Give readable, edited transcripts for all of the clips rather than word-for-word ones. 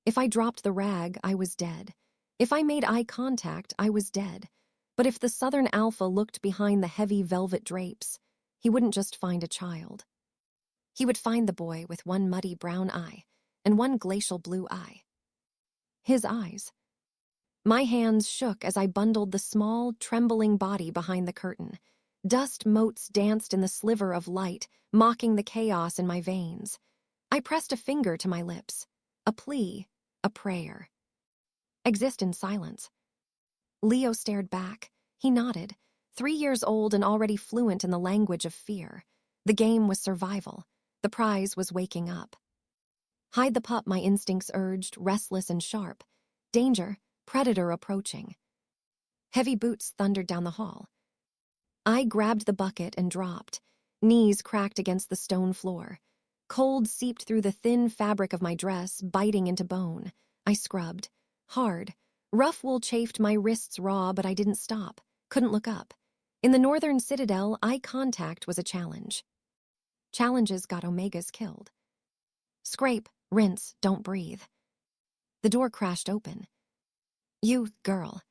If I dropped the rag, I was dead. If I made eye contact, I was dead. But if the Southern Alpha looked behind the heavy velvet drapes, he wouldn't just find a child. He would find the boy with one muddy brown eye and one glacial blue eye. His eyes. My hands shook as I bundled the small, trembling body behind the curtain. Dust motes danced in the sliver of light, mocking the chaos in my veins. I pressed a finger to my lips. A plea, a prayer. Exist in silence. Leo stared back. He nodded, 3 years old and already fluent in the language of fear. The game was survival. The prize was waking up. Hide the pup, my instincts urged, restless and sharp. Danger, predator approaching. Heavy boots thundered down the hall. I grabbed the bucket and dropped. Knees cracked against the stone floor. Cold seeped through the thin fabric of my dress, biting into bone. I scrubbed. Hard. Rough wool chafed my wrists raw, but I didn't stop. Couldn't look up. In the northern citadel, eye contact was a challenge. Challenges got Omegas killed. Scrape, rinse, don't breathe. The door crashed open. You, girl.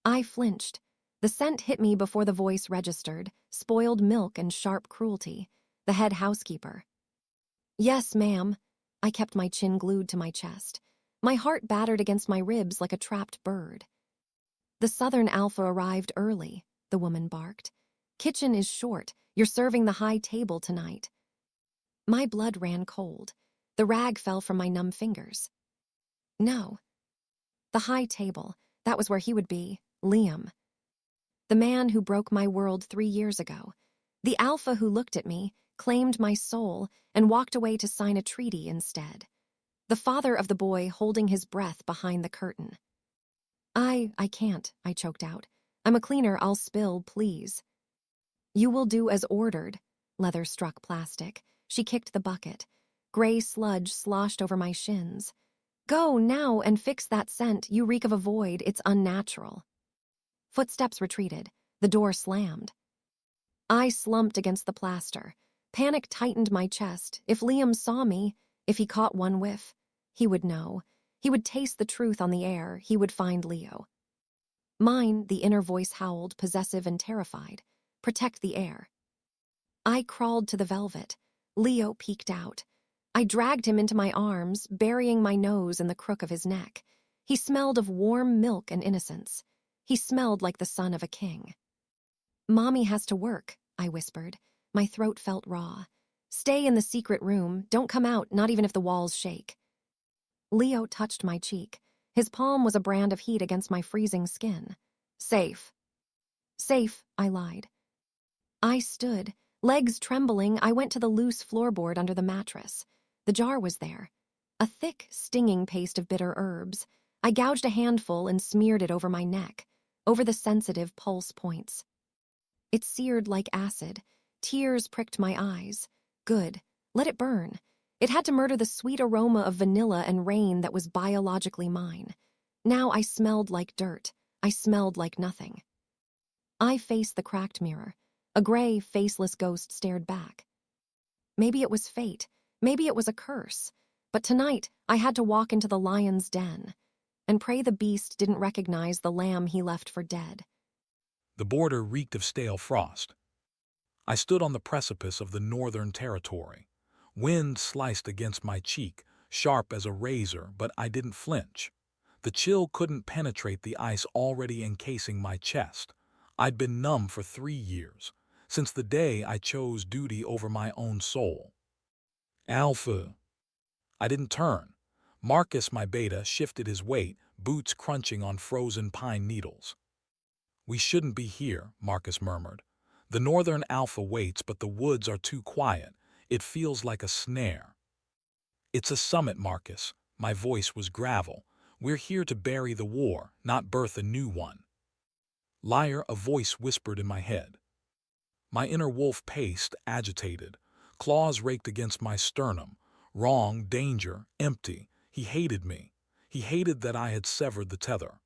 I flinched. The scent hit me before the voice registered, spoiled milk and sharp cruelty. The head housekeeper. Yes, ma'am. I kept my chin glued to my chest. My heart battered against my ribs like a trapped bird. The Southern Alpha arrived early, the woman barked. Kitchen is short. You're serving the high table tonight. My blood ran cold. The rag fell from my numb fingers. No. The high table, that was where he would be, Liam. The man who broke my world 3 years ago. The Alpha who looked at me, claimed my soul, and walked away to sign a treaty instead. The father of the boy holding his breath behind the curtain. I can't, I choked out. I'm a cleaner, I'll spill, please. You will do as ordered. Leather struck plastic. She kicked the bucket. Gray sludge sloshed over my shins. Go now and fix that scent. You reek of a void. It's unnatural. Footsteps retreated. The door slammed. I slumped against the plaster. Panic tightened my chest. If Liam saw me, if he caught one whiff, he would know. He would taste the truth on the air. He would find Leo. Mine, the inner voice howled, possessive and terrified. Protect the air. I crawled to the velvet. Leo peeked out. I dragged him into my arms, burying my nose in the crook of his neck. He smelled of warm milk and innocence. He smelled like the son of a king. Mommy has to work, I whispered. My throat felt raw. Stay in the secret room. Don't come out, not even if the walls shake. Leo touched my cheek. His palm was a brand of heat against my freezing skin. Safe. Safe, I lied. I stood. Legs trembling, I went to the loose floorboard under the mattress. The jar was there. A thick, stinging paste of bitter herbs. I gouged a handful and smeared it over my neck, over the sensitive pulse points. It seared like acid. Tears pricked my eyes. Good. Let it burn. It had to murder the sweet aroma of vanilla and rain that was biologically mine. Now I smelled like dirt. I smelled like nothing. I faced the cracked mirror. A gray, faceless ghost stared back. Maybe it was fate. Maybe it was a curse. But tonight, I had to walk into the lion's den and pray the beast didn't recognize the lamb he left for dead. The border reeked of stale frost. I stood on the precipice of the northern territory. Wind sliced against my cheek, sharp as a razor, but I didn't flinch. The chill couldn't penetrate the ice already encasing my chest. I'd been numb for 3 years, since the day I chose duty over my own soul. Alpha. I didn't turn. Marcus, my beta, shifted his weight, boots crunching on frozen pine needles. We shouldn't be here, Marcus murmured. The northern alpha waits, but the woods are too quiet. It feels like a snare. It's a summit, Marcus. My voice was gravel. We're here to bury the war, not birth a new one. Liar, a voice whispered in my head. My inner wolf paced, agitated. Claws raked against my sternum. Wrong, danger, empty. He hated me. He hated that I had severed the tether.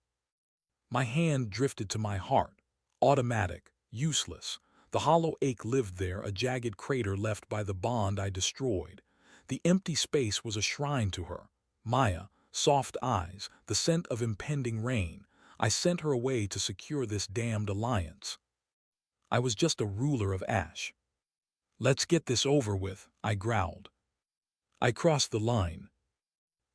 My hand drifted to my heart. Automatic, useless. The hollow ache lived there, a jagged crater left by the bond I destroyed. The empty space was a shrine to her. Maya, soft eyes, the scent of impending rain. I sent her away to secure this damned alliance. I was just a ruler of ash. "Let's get this over with," I growled. I crossed the line.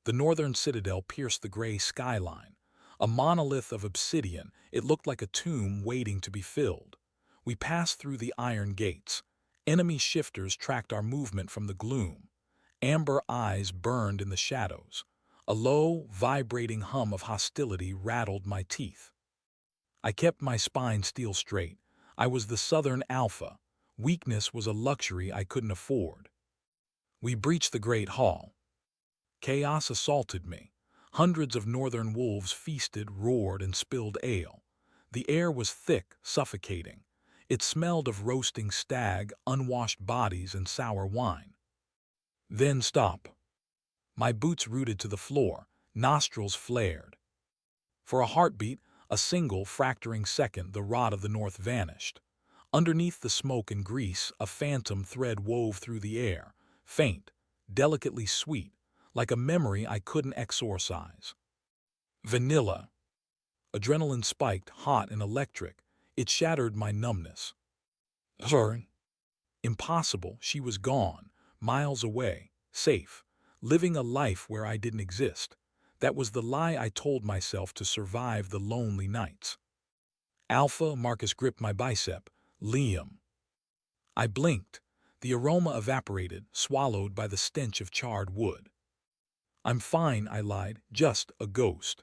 The northern citadel pierced the gray skyline. A monolith of obsidian, it looked like a tomb waiting to be filled. We passed through the iron gates. Enemy shifters tracked our movement from the gloom. Amber eyes burned in the shadows. A low, vibrating hum of hostility rattled my teeth. I kept my spine steel straight. I was the Southern Alpha. Weakness was a luxury I couldn't afford. We breached the great hall. Chaos assaulted me. Hundreds of northern wolves feasted, roared, and spilled ale. The air was thick, suffocating. It smelled of roasting stag, unwashed bodies, and sour wine. Then stop. My boots rooted to the floor, nostrils flared. For a heartbeat, a single fracturing second, the rod of the north vanished. Underneath the smoke and grease, a phantom thread wove through the air, faint, delicately sweet, like a memory I couldn't exorcise. Vanilla. Adrenaline spiked, hot and electric. It shattered my numbness. Sorry. Impossible, she was gone, miles away, safe, living a life where I didn't exist. That was the lie I told myself to survive the lonely nights. Alpha, Marcus gripped my bicep. Liam. I blinked. The aroma evaporated, swallowed by the stench of charred wood. "I'm fine," I lied, "just a ghost."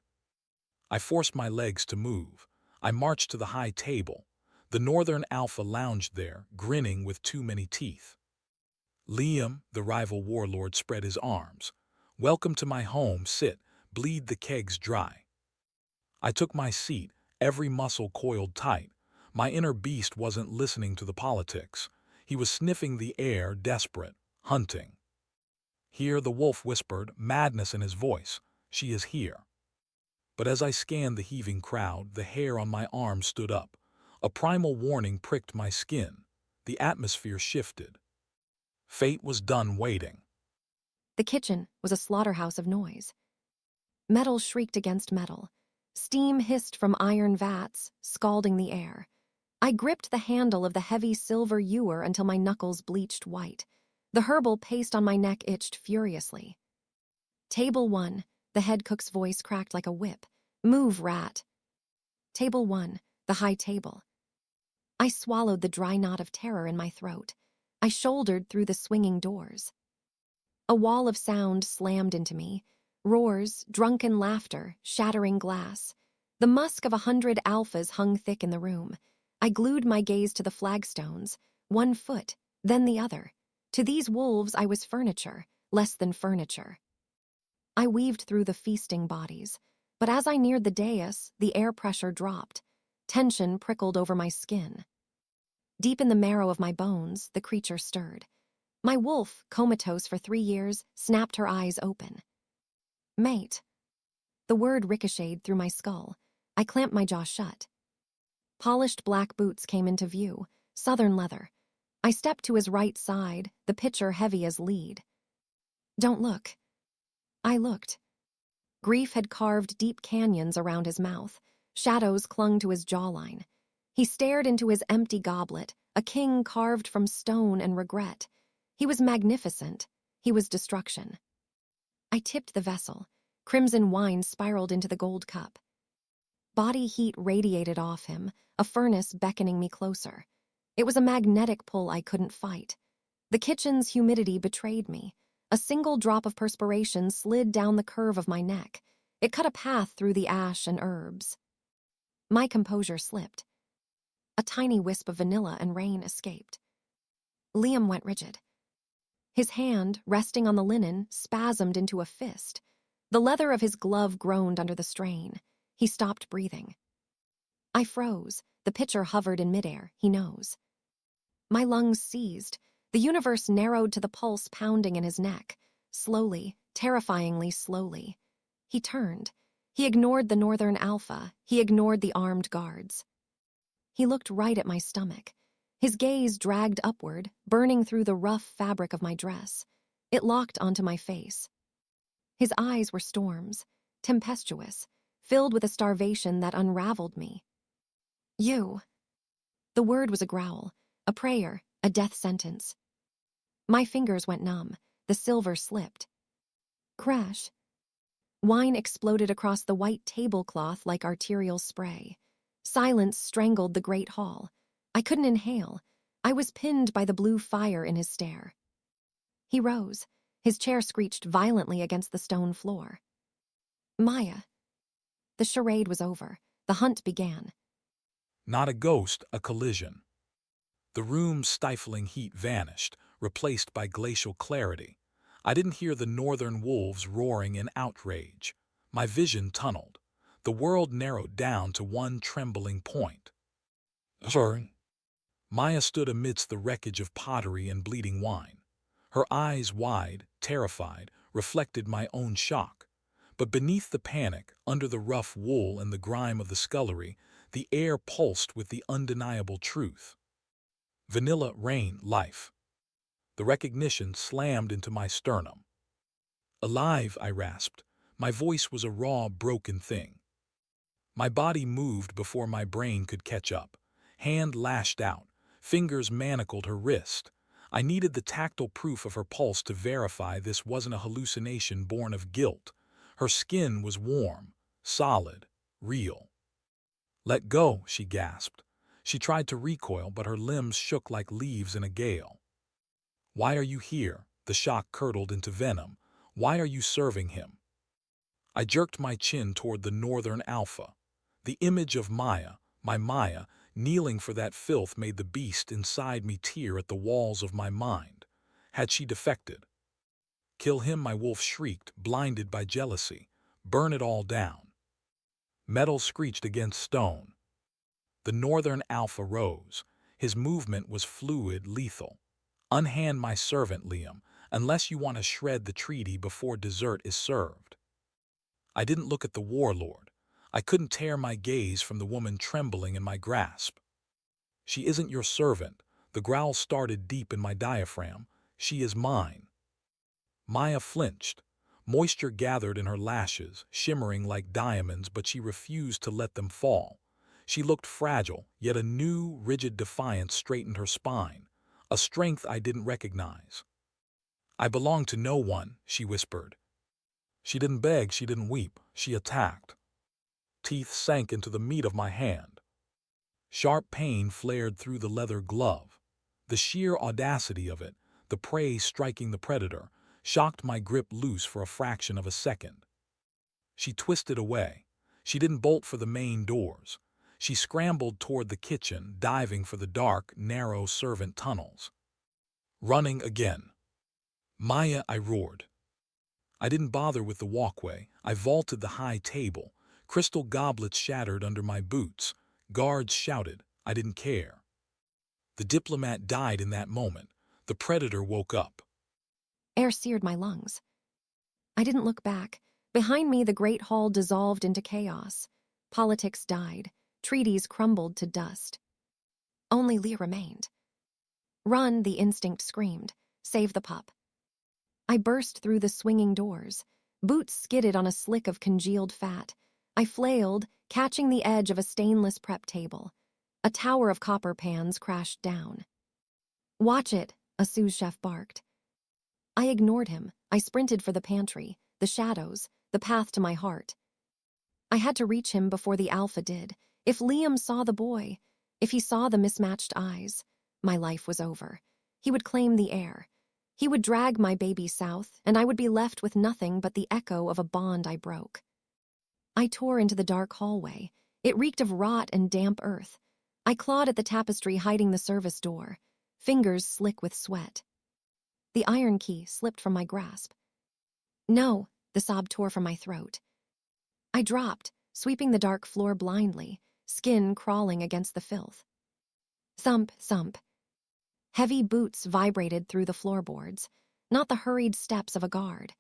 I forced my legs to move. I marched to the high table. The Northern Alpha lounged there, grinning with too many teeth. Liam, the rival warlord, spread his arms. "Welcome to my home, sit, bleed the kegs dry." I took my seat, every muscle coiled tight. My inner beast wasn't listening to the politics. He was sniffing the air, desperate, hunting. Here the wolf whispered, madness in his voice. "She is here." But as I scanned the heaving crowd, the hair on my arm stood up. A primal warning pricked my skin. The atmosphere shifted. Fate was done waiting. The kitchen was a slaughterhouse of noise. Metal shrieked against metal. Steam hissed from iron vats, scalding the air. I gripped the handle of the heavy silver ewer until my knuckles bleached white. The herbal paste on my neck itched furiously. "Table 1, the head cook's voice cracked like a whip. "Move, rat." Table 1, the high table. I swallowed the dry knot of terror in my throat. I shouldered through the swinging doors. A wall of sound slammed into me. Roars, drunken laughter, shattering glass. The musk of 100 alphas hung thick in the room. I glued my gaze to the flagstones, one foot, then the other. To these wolves I was furniture, less than furniture. I weaved through the feasting bodies, but as I neared the dais, the air pressure dropped. Tension prickled over my skin. Deep in the marrow of my bones, the creature stirred. My wolf, comatose for 3 years, snapped her eyes open. "Mate." The word ricocheted through my skull. I clamped my jaw shut. Polished black boots came into view, southern leather. I stepped to his right side, the pitcher heavy as lead. "Don't look." I looked. Grief had carved deep canyons around his mouth. Shadows clung to his jawline. He stared into his empty goblet, a king carved from stone and regret. He was magnificent. He was destruction. I tipped the vessel. Crimson wine spiraled into the gold cup. Body heat radiated off him, a furnace beckoning me closer. It was a magnetic pull I couldn't fight. The kitchen's humidity betrayed me. A single drop of perspiration slid down the curve of my neck. It cut a path through the ash and herbs. My composure slipped. A tiny wisp of vanilla and rain escaped. Liam went rigid. His hand, resting on the linen, spasmed into a fist. The leather of his glove groaned under the strain. He stopped breathing. I froze. The pitcher hovered in midair, he knows. My lungs seized. The universe narrowed to the pulse pounding in his neck. Slowly, terrifyingly slowly. He turned. He ignored the Northern Alpha. He ignored the armed guards. He looked right at my stomach. His gaze dragged upward, burning through the rough fabric of my dress. It locked onto my face. His eyes were storms, tempestuous, filled with a starvation that unraveled me. You. The word was a growl, a prayer, a death sentence. My fingers went numb. The silver slipped. Crash. Wine exploded across the white tablecloth like arterial spray. Silence strangled the great hall. I couldn't inhale. I was pinned by the blue fire in his stare. He rose. His chair screeched violently against the stone floor. Maya. The charade was over. The hunt began. Not a ghost, a collision. The room's stifling heat vanished, replaced by glacial clarity. I didn't hear the northern wolves roaring in outrage. My vision tunneled. The world narrowed down to one trembling point. Sorry. Maya stood amidst the wreckage of pottery and bleeding wine. Her eyes wide, terrified, reflected my own shock. But beneath the panic, under the rough wool and the grime of the scullery, the air pulsed with the undeniable truth. Vanilla rain, life. The recognition slammed into my sternum. Alive, I rasped. My voice was a raw, broken thing. My body moved before my brain could catch up. Hand lashed out. Fingers manacled her wrist. I needed the tactile proof of her pulse to verify this wasn't a hallucination born of guilt. Her skin was warm, solid, real. Let go, she gasped. She tried to recoil, but her limbs shook like leaves in a gale. Why are you here? The shock curdled into venom. Why are you serving him? I jerked my chin toward the northern alpha. The image of Maya, my Maya, kneeling for that filth made the beast inside me tear at the walls of my mind. Had she defected? Kill him, my wolf shrieked, blinded by jealousy. Burn it all down. Metal screeched against stone. The northern alpha rose. His movement was fluid, lethal. Unhand my servant, Liam, unless you want to shred the treaty before dessert is served. I didn't look at the warlord. I couldn't tear my gaze from the woman trembling in my grasp. She isn't your servant. The growl started deep in my diaphragm. She is mine. Maya flinched. Moisture gathered in her lashes, shimmering like diamonds, but she refused to let them fall. She looked fragile, yet a new, rigid defiance straightened her spine, a strength I didn't recognize. I belong to no one, she whispered. She didn't beg, she didn't weep, she attacked. Teeth sank into the meat of my hand. Sharp pain flared through the leather glove. The sheer audacity of it, the prey striking the predator, shocked my grip loose for a fraction of a second. She twisted away. She didn't bolt for the main doors. She scrambled toward the kitchen, diving for the dark, narrow servant tunnels. Running again. Maya, I roared. I didn't bother with the walkway. I vaulted the high table. Crystal goblets shattered under my boots. Guards shouted. I didn't care. The diplomat died in that moment. The predator woke up. Air seared my lungs. I didn't look back. Behind me, the great hall dissolved into chaos. Politics died. Treaties crumbled to dust. Only Leah remained. Run, the instinct screamed. Save the pup. I burst through the swinging doors. Boots skidded on a slick of congealed fat. I flailed, catching the edge of a stainless prep table. A tower of copper pans crashed down. Watch it, a sous chef barked. I ignored him. I sprinted for the pantry, the shadows, the path to my heart. I had to reach him before the alpha did. If Liam saw the boy, if he saw the mismatched eyes, my life was over. He would claim the air. He would drag my baby south, and I would be left with nothing but the echo of a bond I broke. I tore into the dark hallway. It reeked of rot and damp earth. I clawed at the tapestry hiding the service door, fingers slick with sweat. The iron key slipped from my grasp. No, the sob tore from my throat. I dropped, sweeping the dark floor blindly, skin crawling against the filth. Thump, thump. Heavy boots vibrated through the floorboards, not the hurried steps of a guard.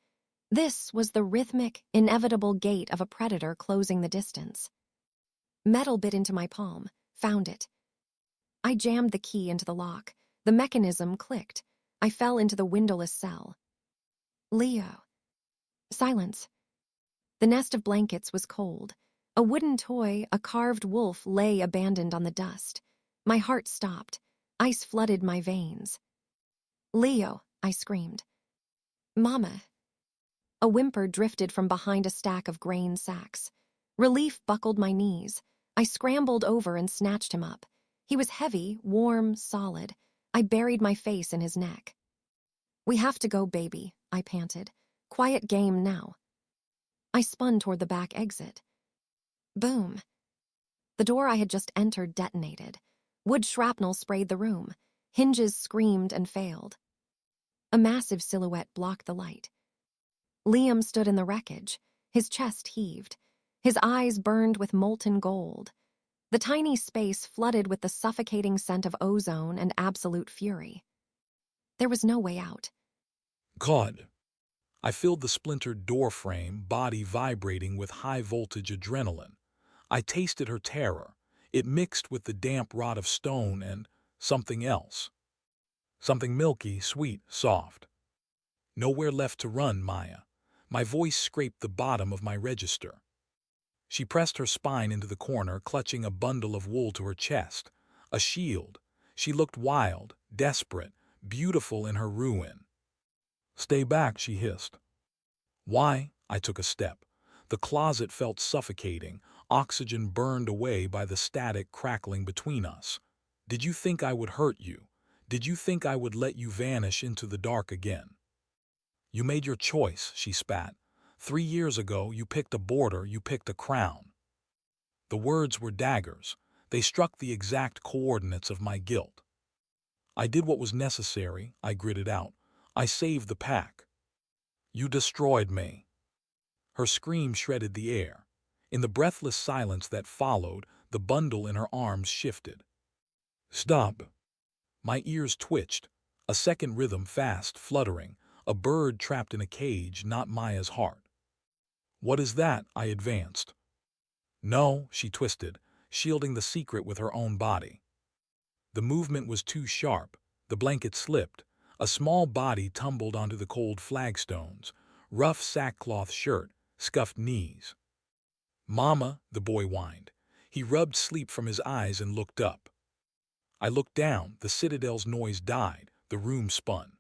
This was the rhythmic, inevitable gait of a predator closing the distance. Metal bit into my palm, found it. I jammed the key into the lock. The mechanism clicked. I fell into the windowless cell. Leo. Silence. The nest of blankets was cold. A wooden toy, a carved wolf, lay abandoned on the dust. My heart stopped. Ice flooded my veins. "Leo," I screamed. "Mama." A whimper drifted from behind a stack of grain sacks. Relief buckled my knees. I scrambled over and snatched him up. He was heavy, warm, solid. I buried my face in his neck. "We have to go, baby," I panted. "Quiet game now." I spun toward the back exit. Boom. The door I had just entered detonated. Wood shrapnel sprayed the room. Hinges screamed and failed. A massive silhouette blocked the light. Liam stood in the wreckage. His chest heaved. His eyes burned with molten gold. The tiny space flooded with the suffocating scent of ozone and absolute fury. There was no way out. God. I filled the splintered doorframe, body vibrating with high-voltage adrenaline. I tasted her terror. It mixed with the damp rot of stone and something else. Something milky, sweet, soft. Nowhere left to run, Maya. My voice scraped the bottom of my register. She pressed her spine into the corner, clutching a bundle of wool to her chest. A shield. She looked wild, desperate, beautiful in her ruin. "Stay back," she hissed. "Why?" I took a step. The closet felt suffocating, oxygen burned away by the static crackling between us. "Did you think I would hurt you? Did you think I would let you vanish into the dark again?" "You made your choice," she spat. 3 years ago, you picked a border, you picked a crown." The words were daggers. They struck the exact coordinates of my guilt. "I did what was necessary," I gritted out. "I saved the pack." "You destroyed me." Her scream shredded the air. In the breathless silence that followed, the bundle in her arms shifted. "Stop." My ears twitched. A second rhythm, fast, fluttering. A bird trapped in a cage, not Maya's heart. "What is that?" I advanced. "No," she twisted, shielding the secret with her own body. The movement was too sharp. The blanket slipped. A small body tumbled onto the cold flagstones. Rough sackcloth shirt, scuffed knees. "Mama," the boy whined. He rubbed sleep from his eyes and looked up. I looked down. The citadel's noise died. The room spun.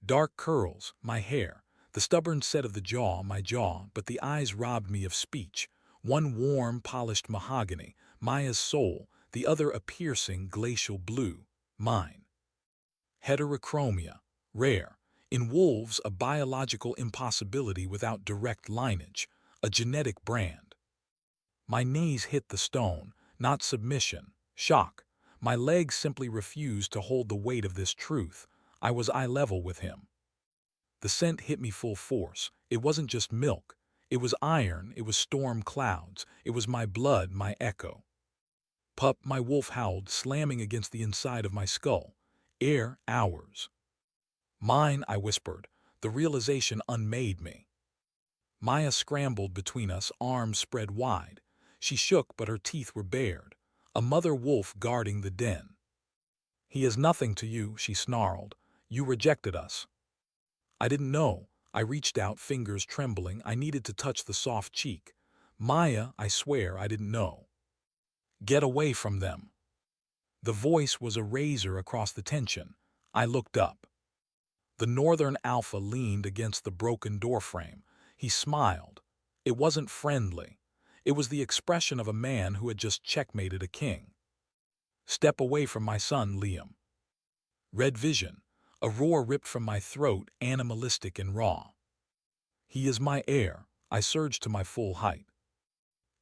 Dark curls, my hair. The stubborn set of the jaw, my jaw, but the eyes robbed me of speech. One warm, polished mahogany, Maya's soul, the other a piercing, glacial blue, mine. Heterochromia, rare. In wolves, a biological impossibility without direct lineage, a genetic brand. My knees hit the stone, not submission, shock. My legs simply refused to hold the weight of this truth. I was eye level with him. The scent hit me full force. It wasn't just milk. It was iron, it was storm clouds, it was my blood, my echo. "Pup," my wolf howled, slamming against the inside of my skull. "Air, ours." "Mine," I whispered. The realization unmade me. Maya scrambled between us, arms spread wide. She shook, but her teeth were bared. A mother wolf guarding the den. "He is nothing to you," she snarled. "You rejected us." I didn't know. I reached out, fingers trembling. I needed to touch the soft cheek. "Maya, I swear I didn't know." "Get away from them." The voice was a razor across the tension. I looked up. The northern alpha leaned against the broken doorframe. He smiled. It wasn't friendly. It was the expression of a man who had just checkmated a king. "Step away from my son, Liam." Red vision. A roar ripped from my throat, animalistic and raw. "He is my heir." I surged to my full height.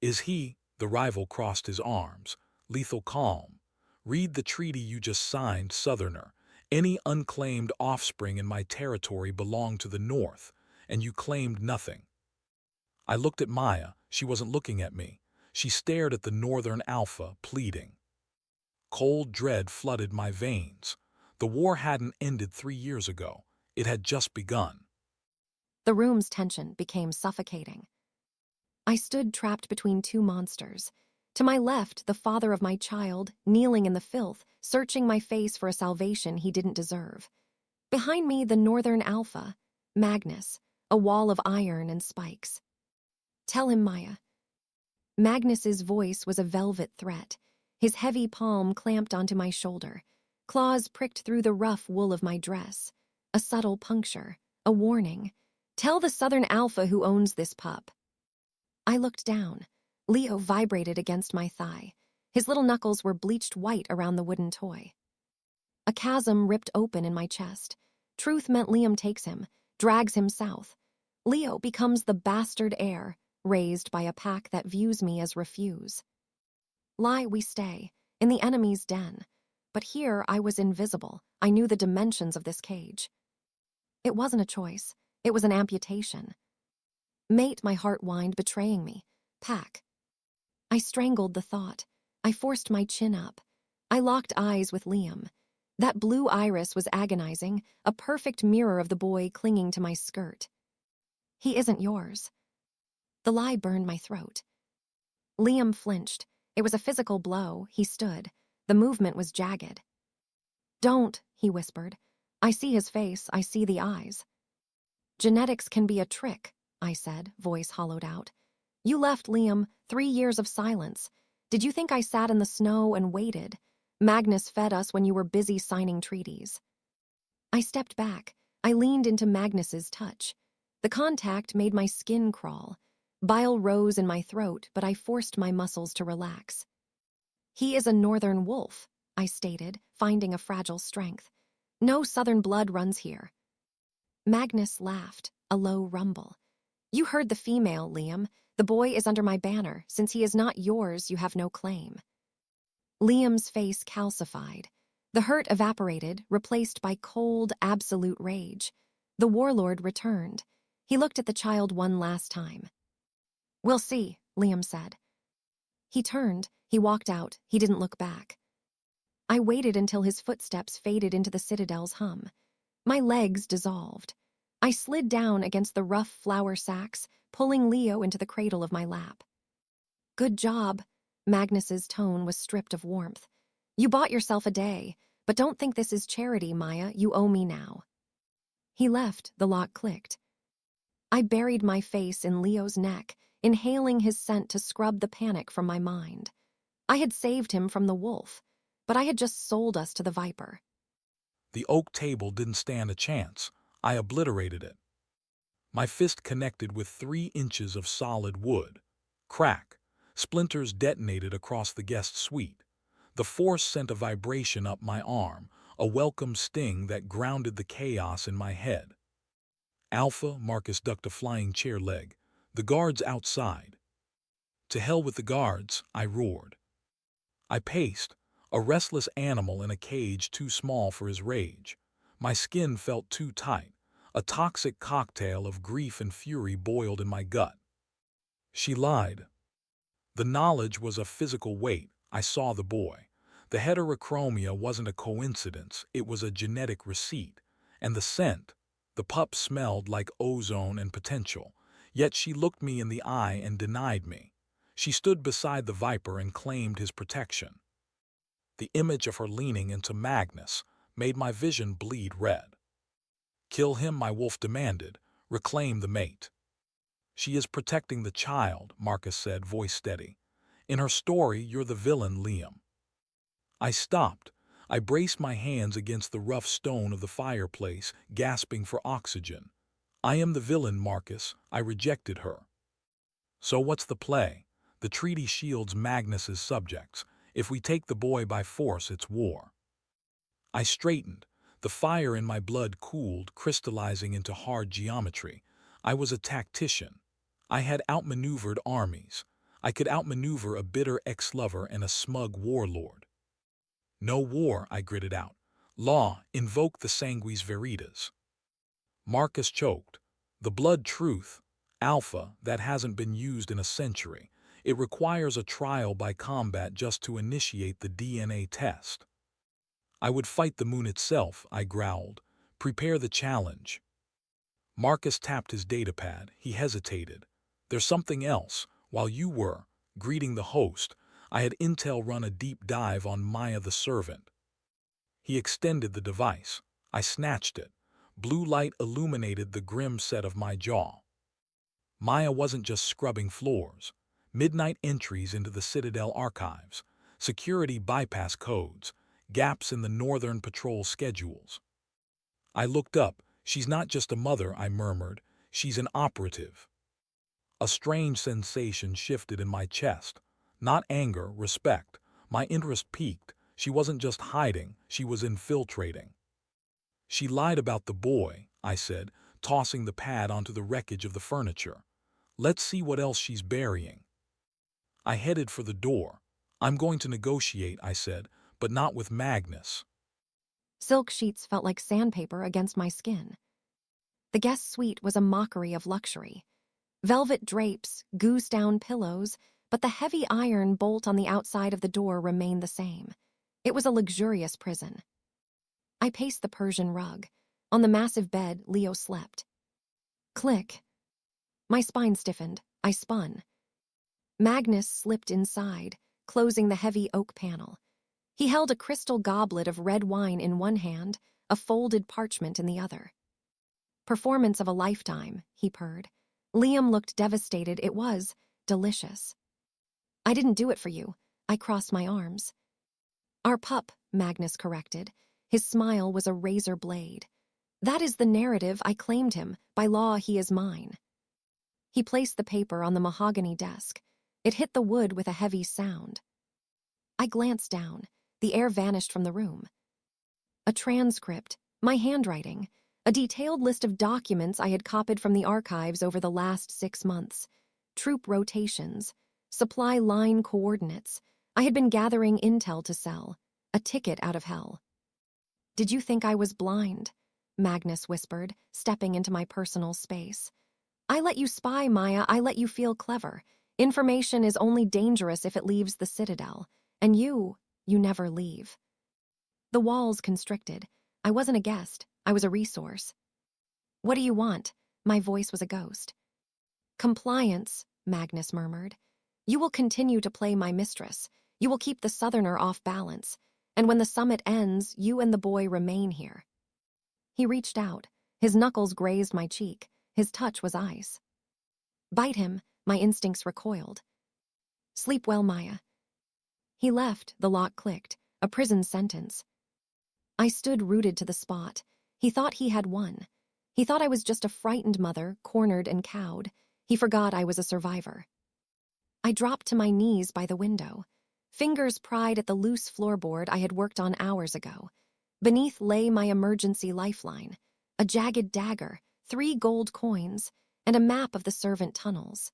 "Is he?" The rival crossed his arms. Lethal calm. "Read the treaty you just signed, Southerner. Any unclaimed offspring in my territory belonged to the North, and you claimed nothing." I looked at Maya. She wasn't looking at me. She stared at the northern alpha, pleading. Cold dread flooded my veins. The war hadn't ended 3 years ago. It had just begun. The room's tension became suffocating. I stood trapped between two monsters. To my left, the father of my child, kneeling in the filth, searching my face for a salvation he didn't deserve. Behind me, the northern alpha, Magnus, a wall of iron and spikes. "Tell him, Maya." Magnus's voice was a velvet threat. His heavy palm clamped onto my shoulder. Claws pricked through the rough wool of my dress. A subtle puncture, a warning. "Tell the Southern Alpha who owns this pup." I looked down. Leo vibrated against my thigh. His little knuckles were bleached white around the wooden toy. A chasm ripped open in my chest. Truth meant Liam takes him, drags him south. Leo becomes the bastard heir, raised by a pack that views me as refuse. Lie we stay, in the enemy's den. But here I was invisible. I knew the dimensions of this cage. It wasn't a choice. It was an amputation. Mate, my heart whined, betraying me. Pack. I strangled the thought. I forced my chin up. I locked eyes with Liam. That blue iris was agonizing, a perfect mirror of the boy clinging to my skirt. "He isn't yours." The lie burned my throat. Liam flinched. It was a physical blow. He stood. The movement was jagged. "Don't," he whispered. "I see his face. I see the eyes." "Genetics can be a trick," I said, voice hollowed out. "You left, Liam, 3 years of silence. Did you think I sat in the snow and waited? Magnus fed us when you were busy signing treaties." I stepped back. I leaned into Magnus's touch. The contact made my skin crawl. Bile rose in my throat, but I forced my muscles to relax. "He is a northern wolf," I stated, finding a fragile strength. "No southern blood runs here." Magnus laughed, a low rumble. "You heard the female, Liam. The boy is under my banner. Since he is not yours, you have no claim." Liam's face calcified. The hurt evaporated, replaced by cold, absolute rage. The warlord returned. He looked at the child one last time. "We'll see," Liam said. He turned. He walked out. He didn't look back. I waited until his footsteps faded into the citadel's hum. My legs dissolved. I slid down against the rough flour sacks, pulling Leo into the cradle of my lap. "Good job." Magnus's tone was stripped of warmth. "You bought yourself a day, but don't think this is charity, Maya. You owe me now." He left. The lock clicked. I buried my face in Leo's neck, inhaling his scent to scrub the panic from my mind. I had saved him from the wolf, but I had just sold us to the viper. The oak table didn't stand a chance. I obliterated it. My fist connected with 3 inches of solid wood. Crack. Splinters detonated across the guest suite. The force sent a vibration up my arm, a welcome sting that grounded the chaos in my head. "Alpha," Marcus ducked a flying chair leg. "The guards outside." "To hell with the guards," I roared. I paced, a restless animal in a cage too small for his rage. My skin felt too tight. A toxic cocktail of grief and fury boiled in my gut. She lied. The knowledge was a physical weight. I saw the boy. The heterochromia wasn't a coincidence, it was a genetic receipt. And the scent, the pup smelled like ozone and potential. Yet she looked me in the eye and denied me. She stood beside the viper and claimed his protection. The image of her leaning into Magnus made my vision bleed red. "Kill him," my wolf demanded. "Reclaim the mate." "She is protecting the child," Marcus said, voice steady. "In her story, you're the villain, Liam." I stopped. I braced my hands against the rough stone of the fireplace, gasping for oxygen. "I am the villain, Marcus. I rejected her." "So what's the play? The treaty shields Magnus's subjects. If we take the boy by force, it's war." I straightened. The fire in my blood cooled, crystallizing into hard geometry. I was a tactician. I had outmaneuvered armies. I could outmaneuver a bitter ex-lover and a smug warlord. "No war," I gritted out. "Law, invoke the sanguis veritas." Marcus choked. "The blood truth, Alpha, that hasn't been used in a century. It requires a trial by combat just to initiate the DNA test." "I would fight the moon itself," I growled. "Prepare the challenge." Marcus tapped his datapad. He hesitated. "There's something else. While you were greeting the host, I had intel run a deep dive on Maya the servant." He extended the device. I snatched it. Blue light illuminated the grim set of my jaw. Maya wasn't just scrubbing floors. Midnight entries into the Citadel archives, security bypass codes, gaps in the Northern Patrol schedules. I looked up. She's not just a mother, I murmured. She's an operative. A strange sensation shifted in my chest. Not anger, respect. My interest peaked. She wasn't just hiding, she was infiltrating. She lied about the boy, I said, tossing the pad onto the wreckage of the furniture. Let's see what else she's burying. I headed for the door. I'm going to negotiate, I said, but not with Magnus. Silk sheets felt like sandpaper against my skin. The guest suite was a mockery of luxury. Velvet drapes, goose-down pillows, but the heavy iron bolt on the outside of the door remained the same. It was a luxurious prison. I paced the Persian rug. On the massive bed, Leo slept. Click. My spine stiffened. I spun. Magnus slipped inside, closing the heavy oak panel. He held a crystal goblet of red wine in one hand, a folded parchment in the other. Performance of a lifetime, he purred. Liam looked devastated. It was delicious. I didn't do it for you. I crossed my arms. Our pup, Magnus corrected. His smile was a razor blade. That is the narrative. I claimed him. By law, he is mine. He placed the paper on the mahogany desk. It hit the wood with a heavy sound. I glanced down. The air vanished from the room. A transcript, my handwriting, a detailed list of documents I had copied from the archives over the last 6 months. Troop rotations, supply line coordinates. I had been gathering intel to sell. A ticket out of hell. Did you think I was blind? Magnus whispered, stepping into my personal space. I let you spy, Maya. I let you feel clever. Information is only dangerous if it leaves the Citadel. And you never leave. The walls constricted. I wasn't a guest. I was a resource. What do you want? My voice was a ghost. Compliance, Magnus murmured. You will continue to play my mistress. You will keep the Southerner off balance. And when the summit ends, you and the boy remain here. He reached out. His knuckles grazed my cheek. His touch was ice. Bite him, my instincts recoiled. Sleep well, Maya. He left, the lock clicked, a prison sentence. I stood rooted to the spot. He thought he had won. He thought I was just a frightened mother, cornered and cowed. He forgot I was a survivor. I dropped to my knees by the window. Fingers pried at the loose floorboard I had worked on hours ago. Beneath lay my emergency lifeline, a jagged dagger, 3 gold coins, and a map of the servant tunnels.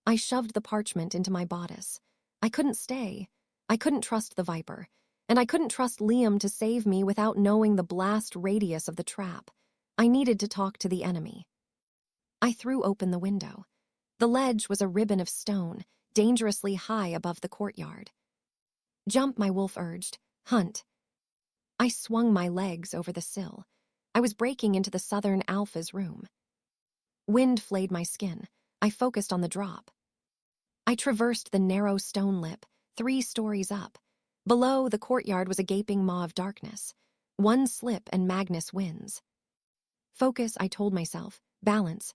I shoved the parchment into my bodice. I couldn't stay. I couldn't trust the Viper, and I couldn't trust Liam to save me without knowing the blast radius of the trap. I needed to talk to the enemy. I threw open the window. The ledge was a ribbon of stone, dangerously high above the courtyard. Jump, my wolf urged. Hunt. I swung my legs over the sill. I was breaking into the Southern Alpha's room. Wind flayed my skin. I focused on the drop. I traversed the narrow stone lip, 3 stories up. Below, the courtyard was a gaping maw of darkness. One slip and Magnus wins. Focus, I told myself. Balance.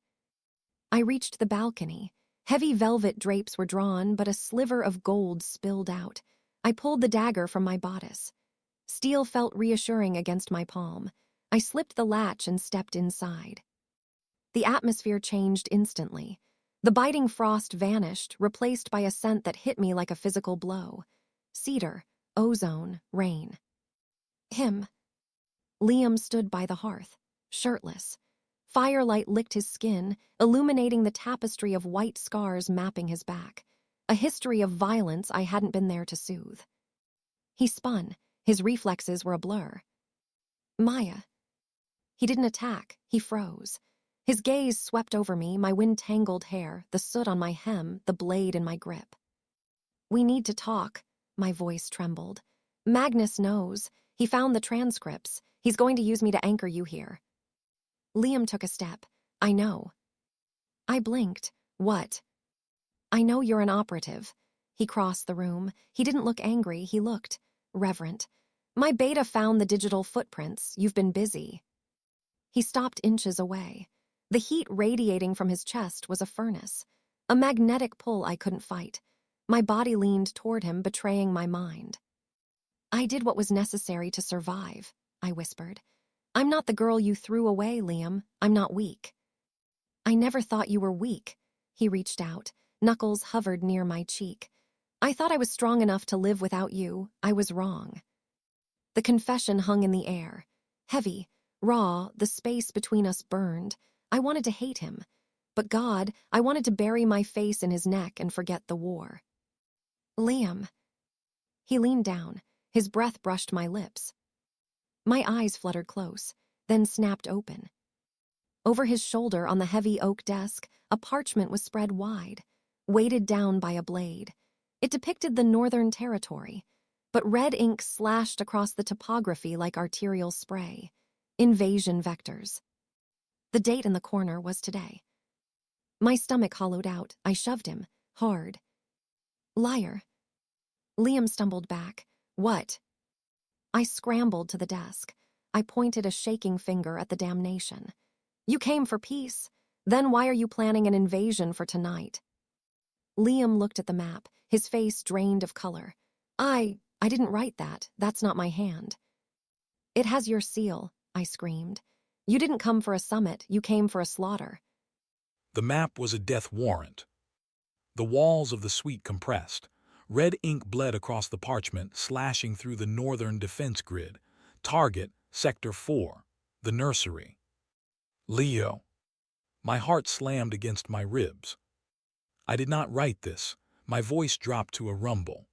I reached the balcony. Heavy velvet drapes were drawn, but a sliver of gold spilled out. I pulled the dagger from my bodice. Steel felt reassuring against my palm. I slipped the latch and stepped inside. The atmosphere changed instantly. The biting frost vanished, replaced by a scent that hit me like a physical blow. Cedar, ozone, rain. Him. Liam stood by the hearth, shirtless. Firelight licked his skin, illuminating the tapestry of white scars mapping his back. A history of violence I hadn't been there to soothe. He spun. His reflexes were a blur. Maya. He didn't attack. He froze. His gaze swept over me, my wind-tangled hair, the soot on my hem, the blade in my grip. We need to talk. My voice trembled. Magnus knows. He found the transcripts. He's going to use me to anchor you here. Liam took a step. I know. I blinked. What? I know you're an operative. He crossed the room. He didn't look angry. He looked reverent. My beta found the digital footprints. You've been busy. He stopped inches away. The heat radiating from his chest was a furnace, a magnetic pull I couldn't fight. My body leaned toward him, betraying my mind. "I did what was necessary to survive," I whispered. "I'm not the girl you threw away, Liam. I'm not weak." "I never thought you were weak." He reached out. Knuckles hovered near my cheek. "I thought I was strong enough to live without you. I was wrong." The confession hung in the air. Heavy, raw, the space between us burned. I wanted to hate him. But God, I wanted to bury my face in his neck and forget the war. "Liam." He leaned down. His breath brushed my lips. My eyes fluttered close, then snapped open. Over his shoulder on the heavy oak desk, a parchment was spread wide, weighted down by a blade. It depicted the Northern Territory, but red ink slashed across the topography like arterial spray. Invasion vectors. The date in the corner was today. My stomach hollowed out. I shoved him, hard. "Liar." Liam stumbled back. "What?" I scrambled to the desk. I pointed a shaking finger at the damnation. "You came for peace. Then why are you planning an invasion for tonight?" Liam looked at the map, his face drained of color. I didn't write that. That's not my hand." "It has your seal," I screamed. "You didn't come for a summit. You came for a slaughter." The map was a death warrant. The walls of the suite compressed. Red ink bled across the parchment, slashing through the northern defense grid. Target, Sector 4, the nursery. Leo. My heart slammed against my ribs. I did not write this. My voice dropped to a rumble.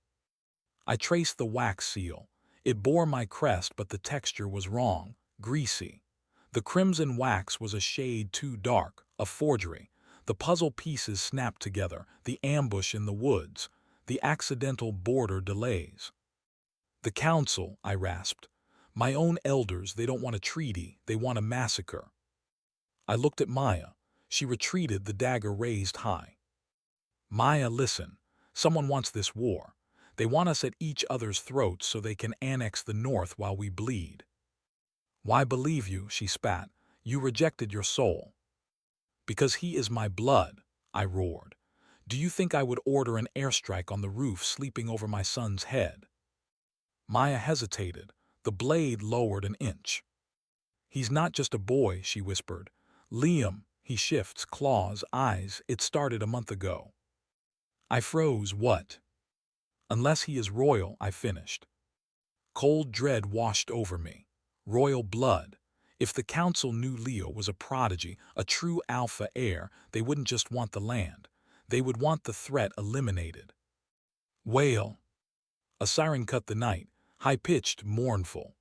I traced the wax seal. It bore my crest, but the texture was wrong, greasy. The crimson wax was a shade too dark, a forgery. The puzzle pieces snapped together, the ambush in the woods, the accidental border delays. "The council," I rasped. "My own elders, they don't want a treaty, they want a massacre." I looked at Maya. She retreated, the dagger raised high. "Maya, listen. Someone wants this war. They want us at each other's throats so they can annex the North while we bleed." "Why believe you?" she spat. "You rejected your soul." "Because he is my blood," I roared. "Do you think I would order an airstrike on the roof sleeping over my son's head?" Maya hesitated. The blade lowered an inch. "He's not just a boy," she whispered. "Liam," he shifts, claws, eyes. "It started a month ago." I froze. "What?" "Unless he is royal," I finished. Cold dread washed over me. Royal blood. If the council knew Leo was a prodigy, a true alpha heir, they wouldn't just want the land. They would want the threat eliminated. Wail. A siren cut the night, high-pitched, mournful.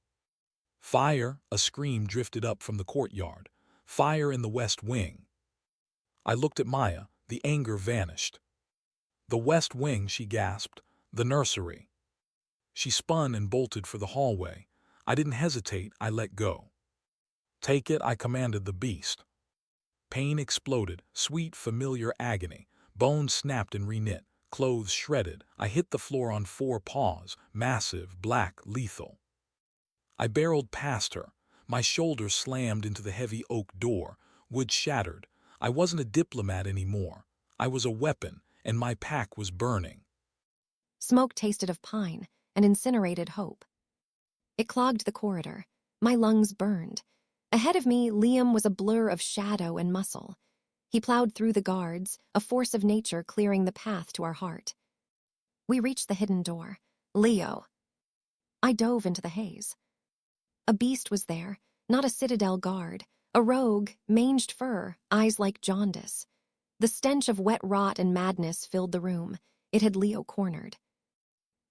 "Fire!" A scream drifted up from the courtyard. "Fire in the West Wing." I looked at Maya. The anger vanished. "The West Wing," she gasped. "The nursery." She spun and bolted for the hallway. I didn't hesitate. I let go. "Take it," I commanded the beast. Pain exploded, sweet, familiar agony. Bones snapped and reknit, clothes shredded. I hit the floor on 4 paws, massive, black, lethal. I barreled past her. My shoulders slammed into the heavy oak door. Wood shattered. I wasn't a diplomat anymore. I was a weapon, and my pack was burning. Smoke tasted of pine and incinerated hope. It clogged the corridor. My lungs burned. Ahead of me, Liam was a blur of shadow and muscle. He plowed through the guards, a force of nature clearing the path to our heart. We reached the hidden door. "Leo." I dove into the haze. A beast was there, not a citadel guard. A rogue, manged fur, eyes like jaundice. The stench of wet rot and madness filled the room. It had Leo cornered.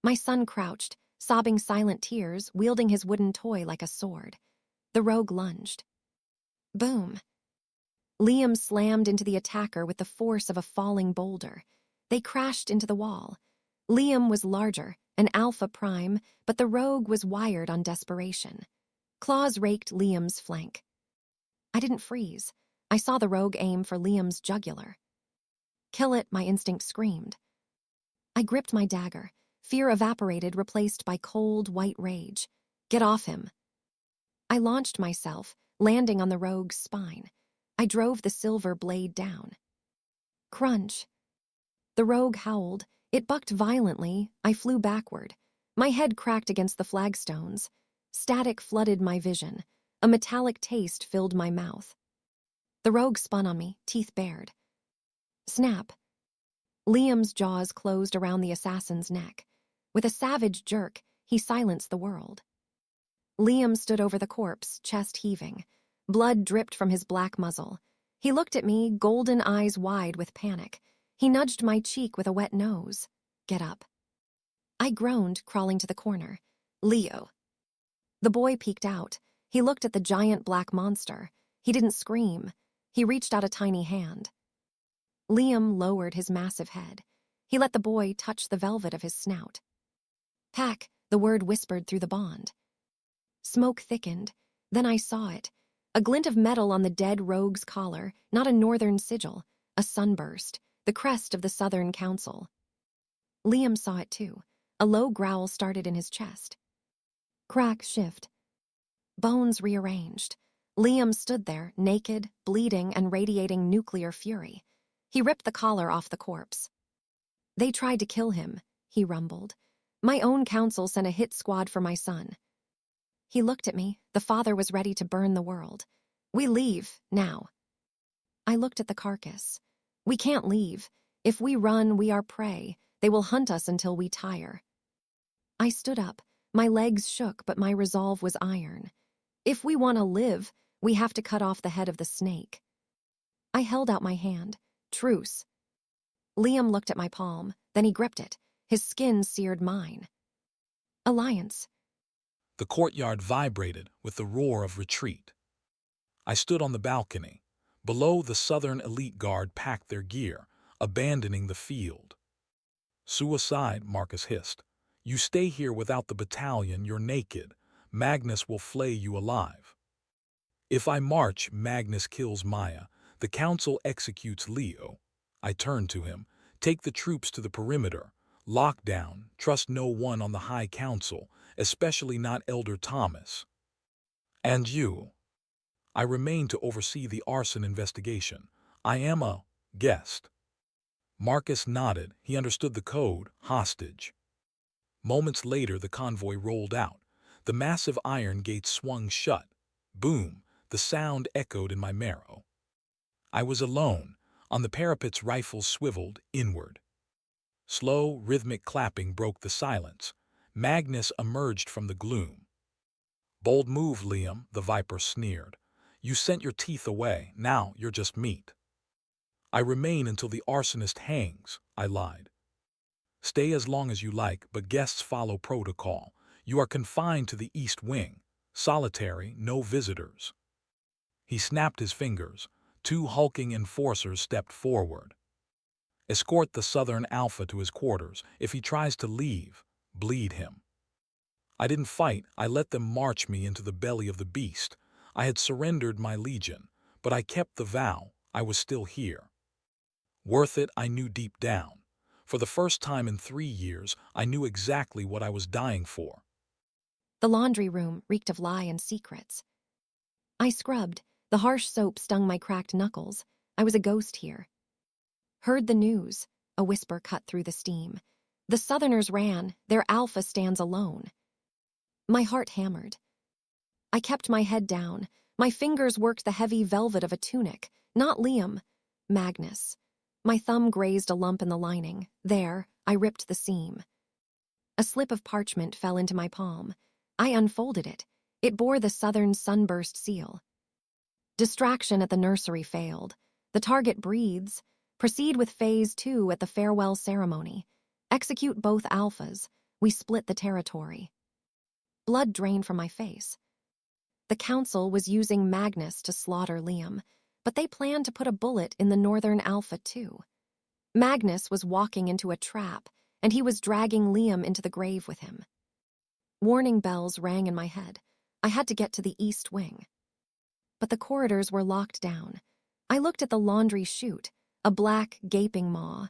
My son crouched, sobbing silent tears, wielding his wooden toy like a sword. The rogue lunged. Boom. Liam slammed into the attacker with the force of a falling boulder. They crashed into the wall. Liam was larger, an alpha prime, but the rogue was wired on desperation. Claws raked Liam's flank. I didn't freeze. I saw the rogue aim for Liam's jugular. "Kill it," my instinct screamed. I gripped my dagger. Fear evaporated, replaced by cold, white rage. "Get off him." I launched myself, landing on the rogue's spine. I drove the silver blade down. Crunch. The rogue howled. It bucked violently. I flew backward. My head cracked against the flagstones. Static flooded my vision. A metallic taste filled my mouth. The rogue spun on me, teeth bared. Snap. Liam's jaws closed around the assassin's neck. With a savage jerk, he silenced the world. Liam stood over the corpse, chest heaving. Blood dripped from his black muzzle. He looked at me, golden eyes wide with panic. He nudged my cheek with a wet nose. Get up. I groaned, crawling to the corner. Leo. The boy peeked out. He looked at the giant black monster. He didn't scream. He reached out a tiny hand. Liam lowered his massive head. He let the boy touch the velvet of his snout. Pack, the word whispered through the bond. Smoke thickened. Then I saw it. A glint of metal on the dead rogue's collar, not a northern sigil, a sunburst, the crest of the Southern Council. Liam saw it too. A low growl started in his chest. Crack shift. Bones rearranged. Liam stood there, naked, bleeding, and radiating nuclear fury. He ripped the collar off the corpse. They tried to kill him, he rumbled. My own council sent a hit squad for my son. He looked at me. The father was ready to burn the world. We leave, now. I looked at the carcass. We can't leave. If we run, we are prey. They will hunt us until we tire. I stood up. My legs shook, but my resolve was iron. If we want to live, we have to cut off the head of the snake. I held out my hand. Truce. Liam looked at my palm, then he gripped it. His skin seared mine. Alliance. The courtyard vibrated with the roar of retreat. I stood on the balcony. Below, the Southern elite guard packed their gear, abandoning the field. Suicide, Marcus hissed. You stay here without the battalion, you're naked. Magnus will flay you alive. If I march, Magnus kills Maya. The council executes Leo. I turned to him. Take the troops to the perimeter. Lockdown. Trust no one on the High Council, especially not Elder Thomas. And you? I remain to oversee the arson investigation. I am a guest. Marcus nodded. He understood the code, hostage. Moments later, the convoy rolled out. The massive iron gates swung shut. Boom, the sound echoed in my marrow. I was alone. On the parapets, rifles swiveled inward. Slow, rhythmic clapping broke the silence. Magnus emerged from the gloom. Bold move, Liam, the Viper sneered. You sent your teeth away, now you're just meat. I remain until the arsonist hangs, I lied. Stay as long as you like, but guests follow protocol. You are confined to the East Wing. Solitary, no visitors. He snapped his fingers. 2 hulking enforcers stepped forward. Escort the Southern Alpha to his quarters. If he tries to leave, bleed him. I didn't fight. I let them march me into the belly of the beast. I had surrendered my legion, but I kept the vow. I was still here. Worth it, I knew deep down. For the first time in 3 years, I knew exactly what I was dying for. The laundry room reeked of lie and secrets. I scrubbed. The harsh soap stung my cracked knuckles. I was a ghost here. Heard the news. A whisper cut through the steam. The Southerners ran. Their alpha stands alone. My heart hammered. I kept my head down. My fingers worked the heavy velvet of a tunic. Not Liam. Magnus. My thumb grazed a lump in the lining. There, I ripped the seam. A slip of parchment fell into my palm. I unfolded it. It bore the Southern sunburst seal. Distraction at the nursery failed. The target breathes. Proceed with Phase 2 at the farewell ceremony. Execute both alphas. We split the territory. Blood drained from my face. The council was using Magnus to slaughter Liam, but they planned to put a bullet in the Northern Alpha too. Magnus was walking into a trap, and he was dragging Liam into the grave with him. Warning bells rang in my head. I had to get to the East Wing. But the corridors were locked down. I looked at the laundry chute, a black, gaping maw.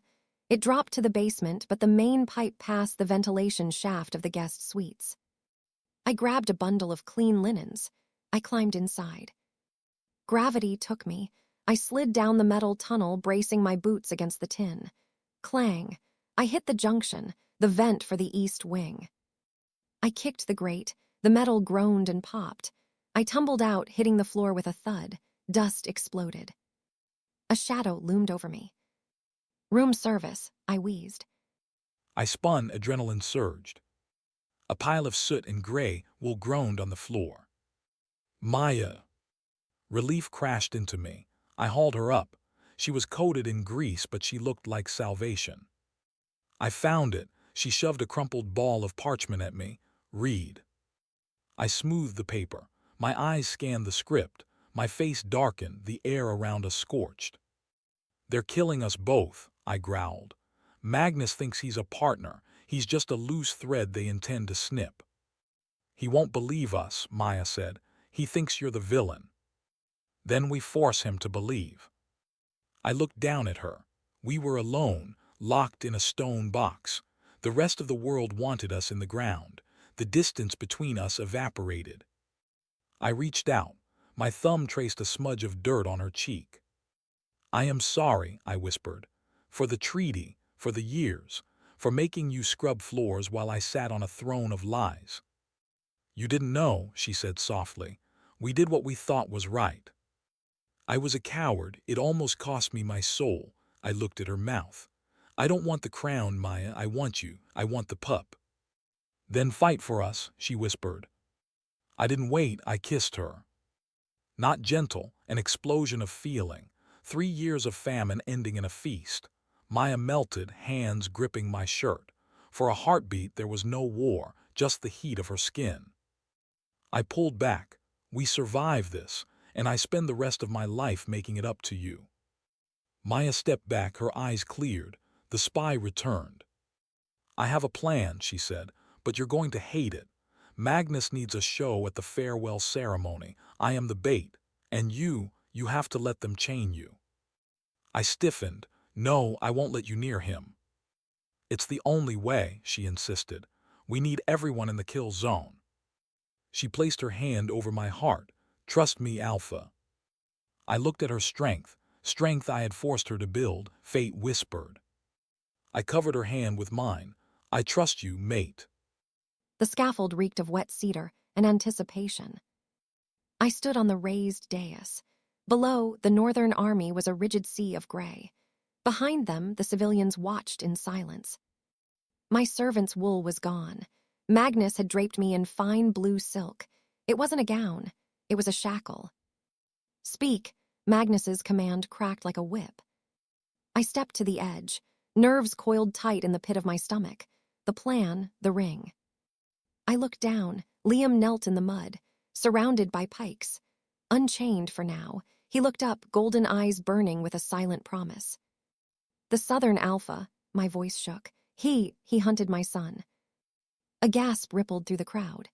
It dropped to the basement, but the main pipe passed the ventilation shaft of the guest suites. I grabbed a bundle of clean linens. I climbed inside. Gravity took me. I slid down the metal tunnel, bracing my boots against the tin. Clang. I hit the junction, the vent for the east wing. I kicked the grate. The metal groaned and popped. I tumbled out, hitting the floor with a thud. Dust exploded. A shadow loomed over me. Room service, I wheezed. I spun, adrenaline surged. A pile of soot and gray wool groaned on the floor. Maya. Relief crashed into me. I hauled her up. She was coated in grease, but she looked like salvation. I found it. She shoved a crumpled ball of parchment at me. Read. I smoothed the paper. My eyes scanned the script. My face darkened, the air around us scorched. They're killing us both, I growled. Magnus thinks he's a partner. He's just a loose thread they intend to snip. He won't believe us, Maya said. He thinks you're the villain. Then we force him to believe. I looked down at her. We were alone, locked in a stone box. The rest of the world wanted us in the ground. The distance between us evaporated. I reached out. My thumb traced a smudge of dirt on her cheek. I am sorry, I whispered. For the treaty, for the years, for making you scrub floors while I sat on a throne of lies. You didn't know, she said softly. We did what we thought was right. I was a coward. It almost cost me my soul. I looked at her mouth. I don't want the crown, Maya. I want you. I want the pup. Then fight for us, she whispered. I didn't wait. I kissed her. Not gentle, an explosion of feeling. 3 years of famine ending in a feast. Maya melted, hands gripping my shirt. For a heartbeat there was no war, just the heat of her skin. I pulled back. We survived this, and I spend the rest of my life making it up to you. Maya stepped back, her eyes cleared. The spy returned. I have a plan, she said, but you're going to hate it. Magnus needs a show at the farewell ceremony. I am the bait, and you have to let them chain you. I stiffened. No, I won't let you near him. It's the only way, she insisted. We need everyone in the kill zone. She placed her hand over my heart. Trust me, Alpha. I looked at her strength I had forced her to build, fate whispered. I covered her hand with mine. I trust you, mate. The scaffold reeked of wet cedar and anticipation. I stood on the raised dais. Below, the Northern Army was a rigid sea of gray. Behind them, the civilians watched in silence. My servant's wool was gone. Magnus had draped me in fine blue silk. It wasn't a gown. It was a shackle. Speak, Magnus's command cracked like a whip. I stepped to the edge, nerves coiled tight in the pit of my stomach. The plan, the ring. I looked down. Liam knelt in the mud, surrounded by pikes. Unchained for now, he looked up, golden eyes burning with a silent promise. The Southern Alpha, my voice shook. He hunted my son. A gasp rippled through the crowd.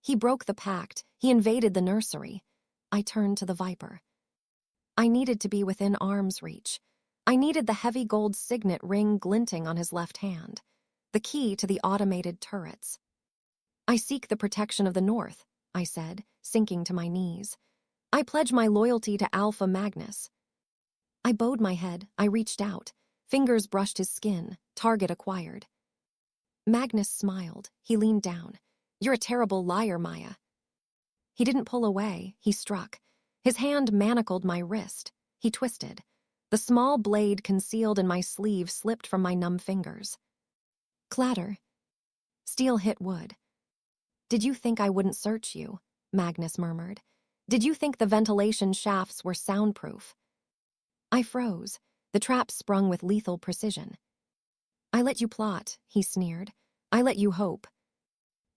He broke the pact. He invaded the nursery. I turned to the Viper. I needed to be within arm's reach. I needed the heavy gold signet ring glinting on his left hand, the key to the automated turrets. I seek the protection of the North, I said, sinking to my knees. I pledge my loyalty to Alpha Magnus. I bowed my head. I reached out. Fingers brushed his skin. Target acquired. Magnus smiled. He leaned down. You're a terrible liar, Maya. He didn't pull away. He struck. His hand manacled my wrist. He twisted. The small blade concealed in my sleeve slipped from my numb fingers. Clatter. Steel hit wood. Did you think I wouldn't search you? Magnus murmured. Did you think the ventilation shafts were soundproof? I froze. The trap sprung with lethal precision. I let you plot, he sneered. I let you hope.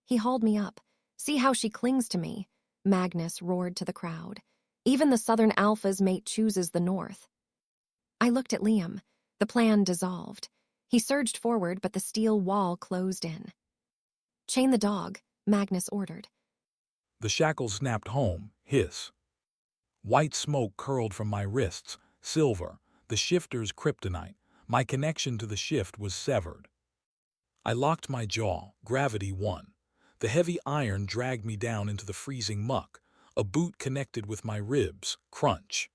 He hauled me up. See how she clings to me, Magnus roared to the crowd. Even the Southern Alpha's mate chooses the North. I looked at Liam. The plan dissolved. He surged forward, but the steel wall closed in. Chain the dog, Magnus ordered. The shackles snapped home, hiss. White smoke curled from my wrists, silver, the shifter's kryptonite. My connection to the shift was severed. I locked my jaw. Gravity won. The heavy iron dragged me down into the freezing muck. A boot connected with my ribs, crunch.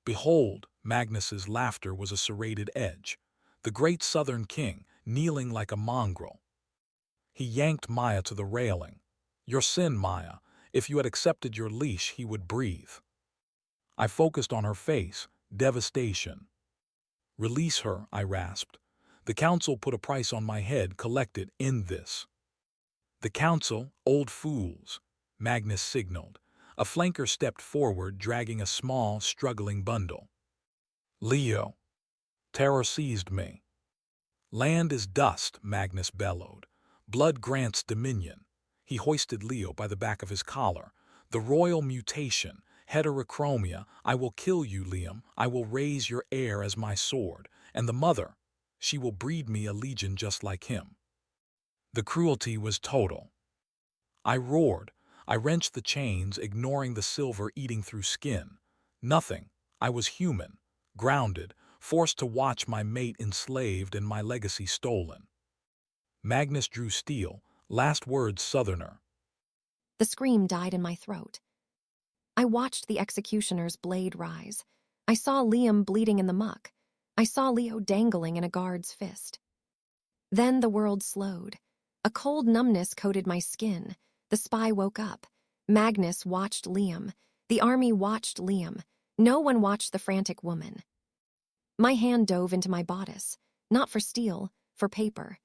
Behold, Magnus's laughter was a serrated edge. The great southern king, kneeling like a mongrel. He yanked Maya to the railing. Your sin, Maya. If you had accepted your leash, he would breathe. I focused on her face, devastation. Release her, I rasped. The council put a price on my head, collected in this. The council, old fools, Magnus signaled. A flanker stepped forward, dragging a small, struggling bundle. Leo. Terror seized me. Land is dust, Magnus bellowed. Blood grants dominion. He hoisted Leo by the back of his collar. The royal mutation, heterochromia. I will kill you, Liam. I will raise your heir as my sword. And the mother, she will breed me a legion just like him. The cruelty was total. I roared. I wrenched the chains, ignoring the silver eating through skin. Nothing. I was human, grounded, forced to watch my mate enslaved and my legacy stolen. Magnus drew steel, last words Southerner. The scream died in my throat. I watched the executioner's blade rise. I saw Liam bleeding in the muck. I saw Leo dangling in a guard's fist. Then the world slowed. A cold numbness coated my skin. The spy woke up. Magnus watched Liam. The army watched Liam. No one watched the frantic woman. My hand dove into my bodice, not for steel, for paper.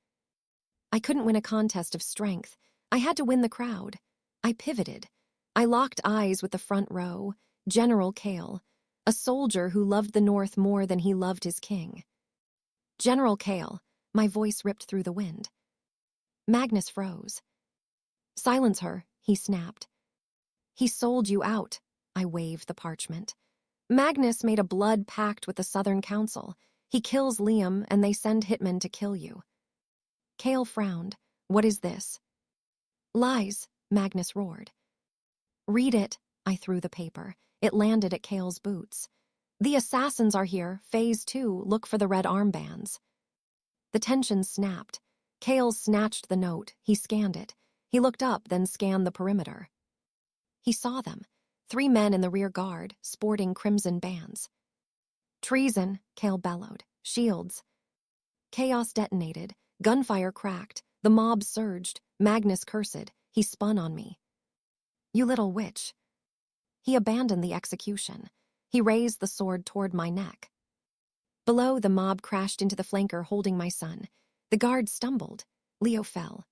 I couldn't win a contest of strength. I had to win the crowd. I pivoted. I locked eyes with the front row, General Kale, a soldier who loved the North more than he loved his king. General Kale, my voice ripped through the wind. Magnus froze. Silence her, he snapped. He sold you out, I waved the parchment. Magnus made a blood pact with the Southern Council. He kills Liam and they send hitmen to kill you. Kale frowned. What is this? Lies, Magnus roared. Read it, I threw the paper. It landed at Kale's boots. The assassins are here, phase 2, look for the red armbands. The tension snapped. Kale snatched the note, he scanned it. He looked up, then scanned the perimeter. He saw them, 3 men in the rear guard, sporting crimson bands. Treason, Kale bellowed. Shields. Chaos detonated, gunfire cracked, the mob surged, Magnus cursed, he spun on me. You little witch. He abandoned the execution. He raised the sword toward my neck. Below, the mob crashed into the flanker holding my son. The guard stumbled. Leo fell.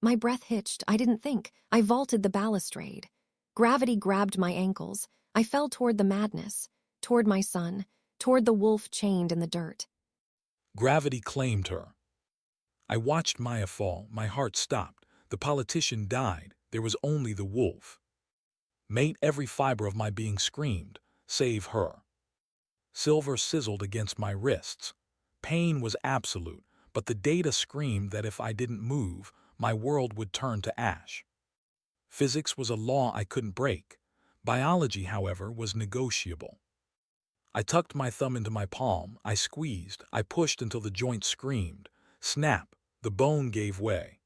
My breath hitched. I didn't think. I vaulted the balustrade. Gravity grabbed my ankles. I fell toward the madness, toward my son, toward the wolf chained in the dirt. Gravity claimed her. I watched Maya fall. My heart stopped. The politician died. There was only the wolf. Mate, every fiber of my being screamed, save her. Silver sizzled against my wrists. Pain was absolute, but the data screamed that if I didn't move, my world would turn to ash. Physics was a law I couldn't break. Biology, however, was negotiable. I tucked my thumb into my palm. I squeezed. I pushed until the joint screamed. Snap! The bone gave way.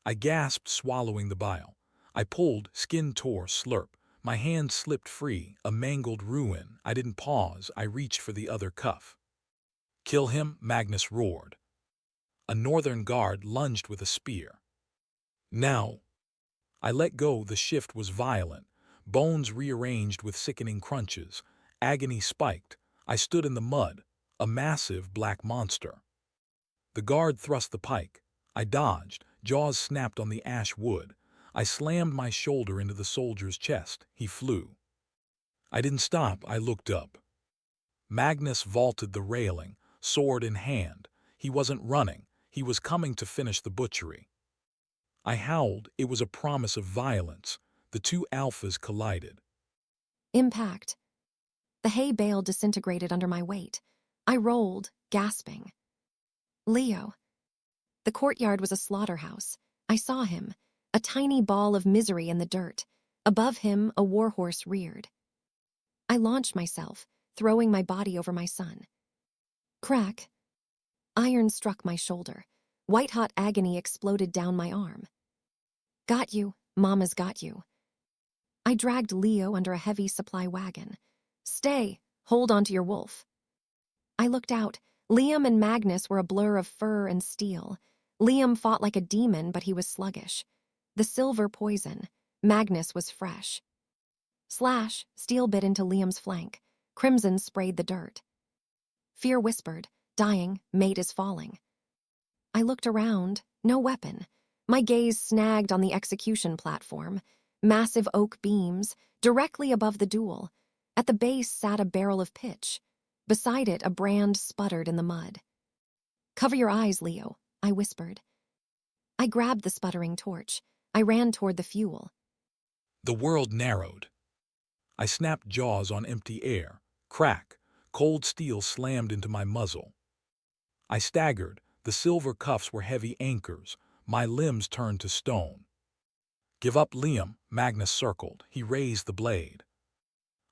I gasped, swallowing the bile. I pulled, skin tore, slurp. My hand slipped free, a mangled ruin. I didn't pause. I reached for the other cuff. Kill him, Magnus roared. A northern guard lunged with a spear. Now! I let go. The shift was violent. Bones rearranged with sickening crunches. Agony spiked. I stood in the mud, a massive black monster. The guard thrust the pike. I dodged. Jaws snapped on the ash wood. I slammed my shoulder into the soldier's chest. He flew. I didn't stop. I looked up. Magnus vaulted the railing, sword in hand. He wasn't running. He was coming to finish the butchery. I howled. It was a promise of violence. The 2 alphas collided. Impact. The hay bale disintegrated under my weight. I rolled, gasping. Leo. The courtyard was a slaughterhouse. I saw him, a tiny ball of misery in the dirt. Above him, a warhorse reared. I launched myself, throwing my body over my son. Crack. Iron struck my shoulder. White-hot agony exploded down my arm. Got you, Mama's got you. I dragged Leo under a heavy supply wagon. Stay, hold onto your wolf. I looked out. Liam and Magnus were a blur of fur and steel. Liam fought like a demon, but he was sluggish. The silver poison. Magnus was fresh. Slash, steel bit into Liam's flank. Crimson sprayed the dirt. Fear whispered, dying, mate is falling. I looked around, no weapon. My gaze snagged on the execution platform. Massive oak beams, directly above the duel. At the base sat a barrel of pitch. Beside it, a brand sputtered in the mud. Cover your eyes, Leo, I whispered. I grabbed the sputtering torch. I ran toward the fuel. The world narrowed. I snapped jaws on empty air. Crack. Cold steel slammed into my muzzle. I staggered. The silver cuffs were heavy anchors. My limbs turned to stone. Give up, Liam, Magnus circled. He raised the blade.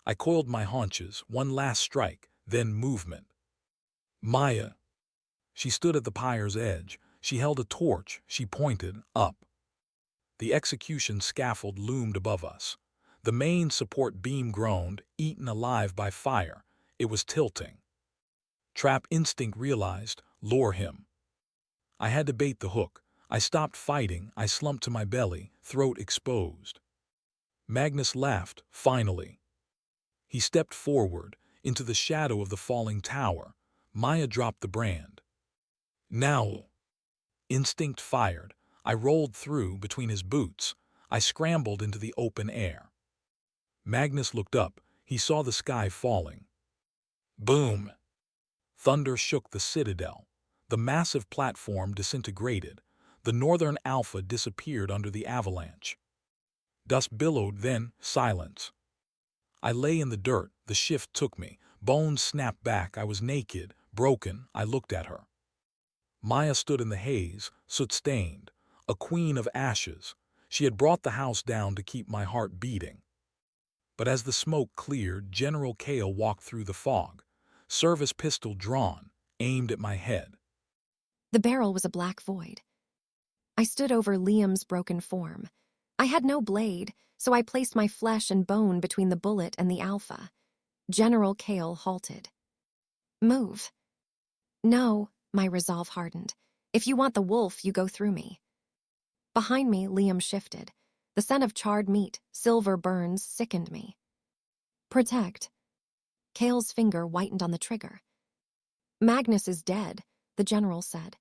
I coiled my haunches, one last strike, then movement. Maya. She stood at the pyre's edge. She held a torch. She pointed up. The execution scaffold loomed above us. The main support beam groaned, eaten alive by fire. It was tilting. Trap instinct realized, lure him. I had to bait the hook. I stopped fighting. I slumped to my belly, throat exposed. Magnus laughed, finally. He stepped forward, into the shadow of the falling tower. Maya dropped the brand. Now. Instinct fired. I rolled through between his boots. I scrambled into the open air. Magnus looked up. He saw the sky falling. Boom! Thunder shook the citadel. The massive platform disintegrated. The northern Alpha disappeared under the avalanche. Dust billowed, then silence. I lay in the dirt. The shift took me. Bones snapped back. I was naked, broken. I looked at her. Maya stood in the haze, soot-stained, a queen of ashes. She had brought the house down to keep my heart beating. But as the smoke cleared, General Kale walked through the fog, service pistol drawn, aimed at my head. The barrel was a black void. I stood over Liam's broken form. I had no blade, so I placed my flesh and bone between the bullet and the Alpha. General Kale halted. Move. No, my resolve hardened. If you want the wolf, you go through me. Behind me, Liam shifted. The scent of charred meat, silver burns, sickened me. Protect. Kale's finger whitened on the trigger. Magnus is dead, the general said.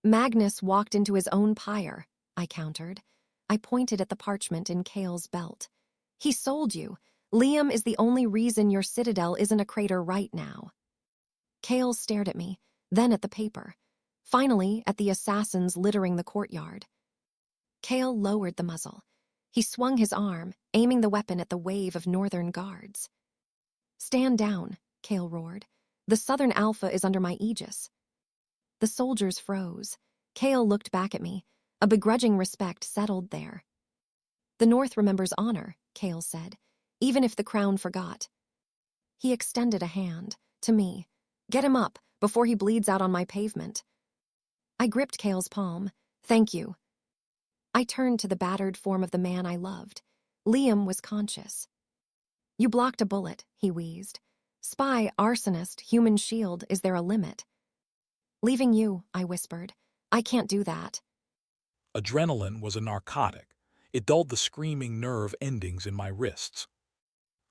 Magnus walked into his own pyre, I countered. I pointed at the parchment in Kale's belt. He sold you. Liam is the only reason your citadel isn't a crater right now. Kale stared at me, then at the paper. Finally, at the assassins littering the courtyard. Kale lowered the muzzle. He swung his arm, aiming the weapon at the wave of northern guards. Stand down, Kale roared. The Southern Alpha is under my aegis. The soldiers froze. Kale looked back at me. A begrudging respect settled there. The North remembers honor, Kale said, even if the crown forgot. He extended a hand, to me. Get him up, before he bleeds out on my pavement. I gripped Kale's palm. Thank you. I turned to the battered form of the man I loved. Liam was conscious. You blocked a bullet, he wheezed. Spy, arsonist, human shield, is there a limit? Leaving you, I whispered. I can't do that. Adrenaline was a narcotic. It dulled the screaming nerve endings in my wrists.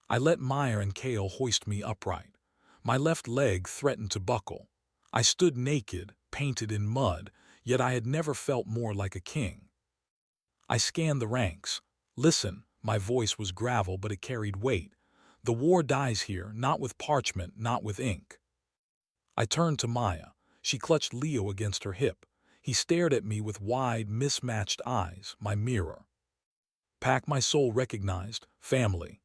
I let Maya and Kale hoist me upright. My left leg threatened to buckle. I stood naked, painted in mud, yet I had never felt more like a king. I scanned the ranks. Listen, my voice was gravel, but it carried weight. The war dies here, not with parchment, not with ink. I turned to Maya. She clutched Leo against her hip. He stared at me with wide, mismatched eyes, my mirror. Pack my soul recognized, family.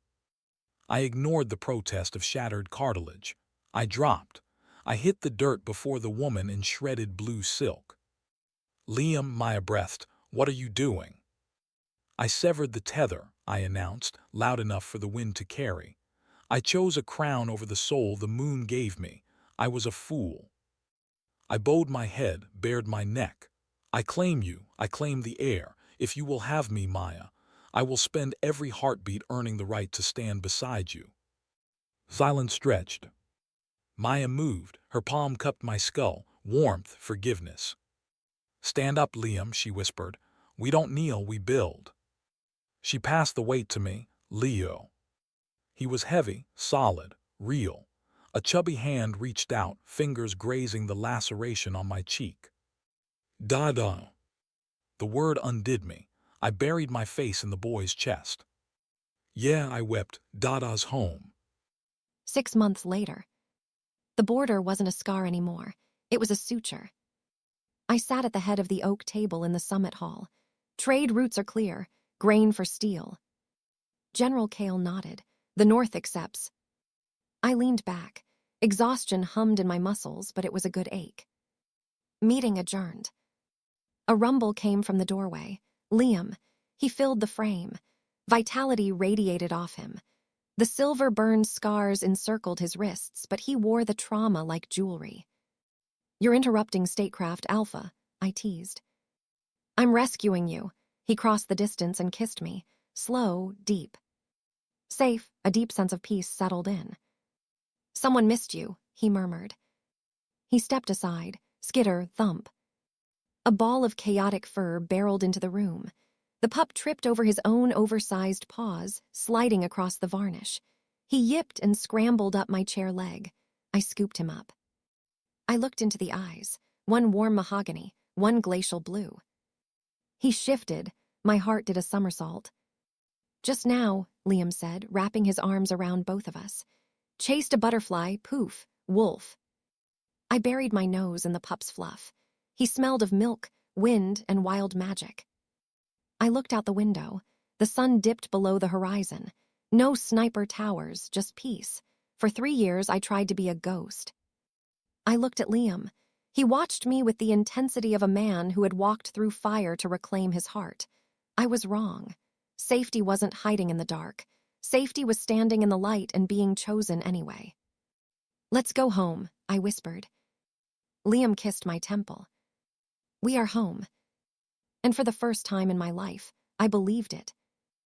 I ignored the protest of shattered cartilage. I dropped. I hit the dirt before the woman in shredded blue silk. Liam, Maya breathed, what are you doing? I severed the tether, I announced, loud enough for the wind to carry. I chose a crown over the soul the moon gave me. I was a fool. I bowed my head, bared my neck. I claim you, I claim the air. If you will have me, Maya, I will spend every heartbeat earning the right to stand beside you. Silence stretched. Maya moved, her palm cupped my skull, warmth, forgiveness. Stand up, Liam, she whispered. We don't kneel, we build. She passed the weight to me, Leo. He was heavy, solid, real. A chubby hand reached out, fingers grazing the laceration on my cheek. Dada. The word undid me. I buried my face in the boy's chest. Yeah, I wept, Dada's home. 6 months later. The border wasn't a scar anymore. It was a suture. I sat at the head of the oak table in the summit hall. Trade routes are clear, grain for steel. General Kale nodded. The North accepts. I leaned back. Exhaustion hummed in my muscles, but it was a good ache. Meeting adjourned. A rumble came from the doorway. Liam. He filled the frame. Vitality radiated off him. The silver-burned scars encircled his wrists, but he wore the trauma like jewelry. You're interrupting statecraft Alpha, I teased. I'm rescuing you. He crossed the distance and kissed me. Slow, deep. Safe, a deep sense of peace settled in. Someone missed you, he murmured. He stepped aside, skitter, thump. A ball of chaotic fur barreled into the room. The pup tripped over his own oversized paws, sliding across the varnish. He yipped and scrambled up my chair leg. I scooped him up. I looked into the eyes, one warm mahogany, one glacial blue. He shifted. My heart did a somersault. Just now, Liam said, wrapping his arms around both of us. Chased a butterfly, poof, wolf. I buried my nose in the pup's fluff. He smelled of milk, wind, and wild magic. I looked out the window. The sun dipped below the horizon. No sniper towers, just peace. For 3 years, I tried to be a ghost. I looked at Liam. He watched me with the intensity of a man who had walked through fire to reclaim his heart. I was wrong. Safety wasn't hiding in the dark. Safety was standing in the light and being chosen anyway. Let's go home, I whispered. Liam kissed my temple. We are home. And for the first time in my life, I believed it.